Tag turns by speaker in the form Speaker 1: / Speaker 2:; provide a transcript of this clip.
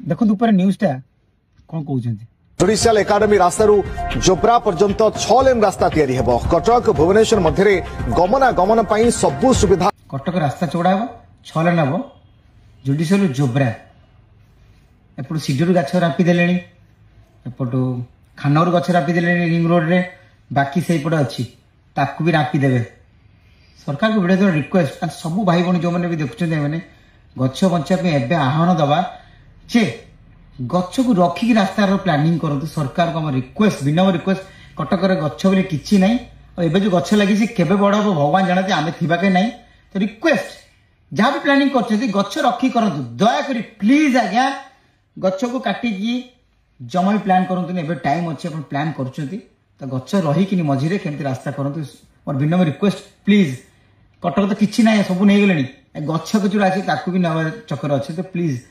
Speaker 1: देखो ऊपर न्यूज़टा कौन कहउछन्ती।
Speaker 2: जुडिशियल एकाडेमी रास्तारू जोब्रा पर्यंत 6 लेन रास्ता तैयारी हेबो। कटक भुवनेश्वर मध्य गमनागमन पई सबु सुविधा।
Speaker 1: कटक रास्ता चौड़ा हे 6 लेन हे जुडिशियल जोब्रा एपटू सिडर गाछ रापी देले एपटू खानौर गछ रापी देले रिंग रोड रे बाकी से पटे अच्छी ताकू भी रापी देवे। सरकार को भिडियो रिक्वेस्ट सब भाई भौणी जो मैंने भी देखुं मैंने गछ बचापी एवं आह्वान दबा जे गछ को रखिक रास्तार प्लानिंग करतु। सरकार को आम रिक्वेस्ट विनम्र रिक्वेस्ट कटक गछ बोले किसी ना और एवं जो गछ लगी केवे बड़ हम भगवान जानते आम थी कहीं ना तो रिक्वेस्ट जहाँ भी प्लानिंग कर गछ रखी करतु दयाकोरी प्लीज आज्ञा गछ को काटिकी जमा भी प्लान करतु एवं टाइम अच्छे प्लान कर गछ रहीकि मझे केमती रास्ता करतु और विनम्र रिक्वेस्ट प्लीज कटक तो किसी ना सब नहीं गले गछ को जो अच्छे भी नवा चक्कर अच्छे तो प्लीज